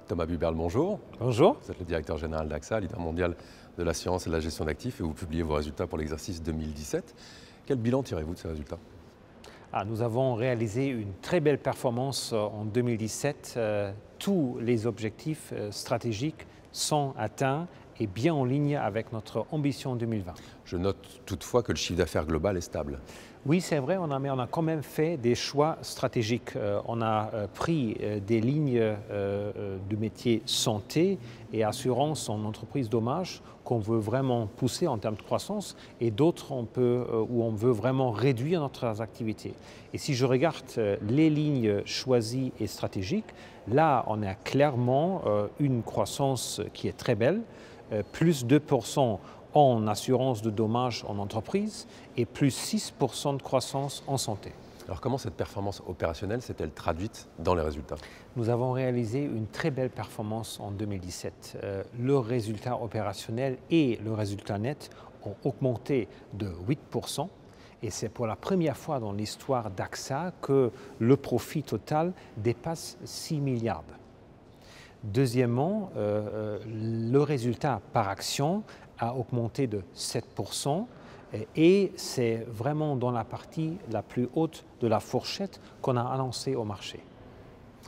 Thomas Buberl, bonjour. Bonjour. Vous êtes le directeur général d'AXA, leader mondial de l'assurance et de la gestion d'actifs, et vous publiez vos résultats pour l'exercice 2017. Quel bilan tirez-vous de ces résultats? Nous avons réalisé une très belle performance en 2017. Tous les objectifs stratégiques sont atteints et bien en ligne avec notre ambition 2020. Je note toutefois que le chiffre d'affaires global est stable. Oui, c'est vrai, mais on a quand même fait des choix stratégiques. On a pris des lignes de métier santé et assurance en entreprise dommage qu'on veut vraiment pousser en termes de croissance et d'autres où on veut vraiment réduire notre activité. Et si je regarde les lignes choisies et stratégiques, là, on a clairement une croissance qui est très belle, plus 2% en assurance de dommages en entreprise et plus 6% de croissance en santé. Alors comment cette performance opérationnelle s'est-elle traduite dans les résultats? Nous avons réalisé une très belle performance en 2017. Le résultat opérationnel et le résultat net ont augmenté de 8%. Et c'est pour la première fois dans l'histoire d'AXA que le profit total dépasse 6 milliards. Deuxièmement, le résultat par action a augmenté de 7% et c'est vraiment dans la partie la plus haute de la fourchette qu'on a annoncé au marché.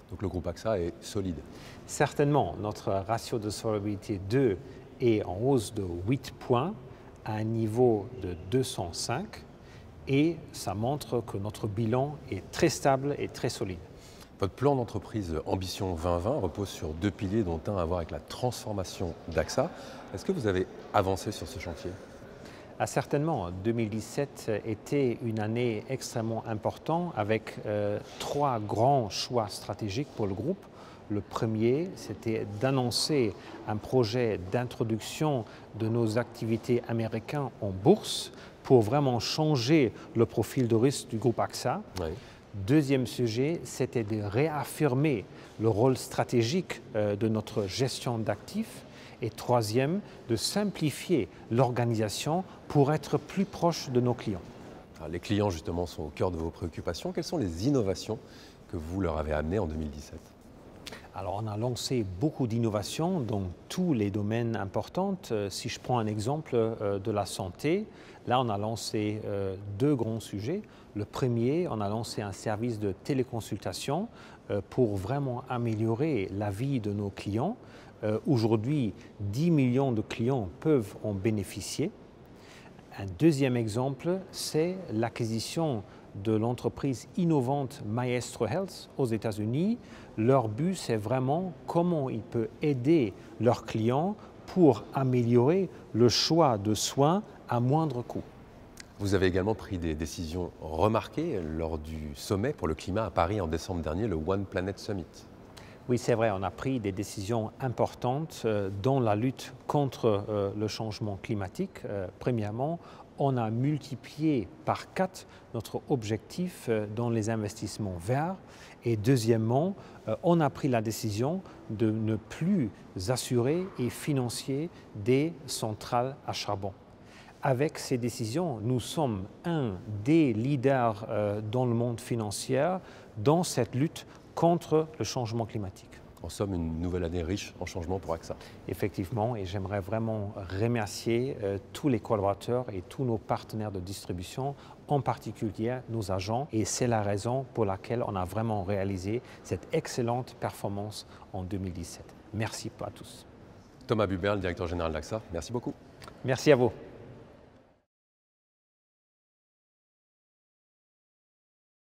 Donc le groupe AXA est solide? Certainement, notre ratio de solvabilité 2 est en hausse de 8 points à un niveau de 205 et ça montre que notre bilan est très stable et très solide. Votre plan d'entreprise Ambition 2020 repose sur deux piliers, dont un à voir avec la transformation d'AXA. Est-ce que vous avez avancé sur ce chantier? Certainement, 2017 était une année extrêmement importante avec trois grands choix stratégiques pour le groupe. Le premier, c'était d'annoncer un projet d'introduction de nos activités américaines en bourse pour vraiment changer le profil de risque du groupe AXA. Oui. Deuxième sujet, c'était de réaffirmer le rôle stratégique de notre gestion d'actifs. Et troisième, de simplifier l'organisation pour être plus proche de nos clients. Alors, les clients, justement, sont au cœur de vos préoccupations. Quelles sont les innovations que vous leur avez amenées en 2017? Alors, on a lancé beaucoup d'innovations dans tous les domaines importants. Si je prends un exemple de la santé, là, on a lancé deux grands sujets. Le premier, on a lancé un service de téléconsultation pour vraiment améliorer la vie de nos clients. Aujourd'hui, 10 millions de clients peuvent en bénéficier. Un deuxième exemple, c'est l'acquisition de l'entreprise innovante Maestro Health aux États-Unis. Leur but, c'est vraiment comment ils peuvent aider leurs clients pour améliorer le choix de soins à moindre coût. Vous avez également pris des décisions remarquées lors du sommet pour le climat à Paris en décembre dernier, le One Planet Summit. Oui, c'est vrai, on a pris des décisions importantes dans la lutte contre le changement climatique. Premièrement, on a multiplié par 4 notre objectif dans les investissements verts. Et deuxièmement, on a pris la décision de ne plus assurer et financer des centrales à charbon. Avec ces décisions, nous sommes un des leaders dans le monde financier dans cette lutte contre le changement climatique. En somme, une nouvelle année riche en changements pour AXA. Effectivement, et j'aimerais vraiment remercier tous les collaborateurs et tous nos partenaires de distribution, en particulier nos agents. Et c'est la raison pour laquelle on a vraiment réalisé cette excellente performance en 2017. Merci à tous. Thomas Buberl, directeur général d'AXA, merci beaucoup. Merci à vous.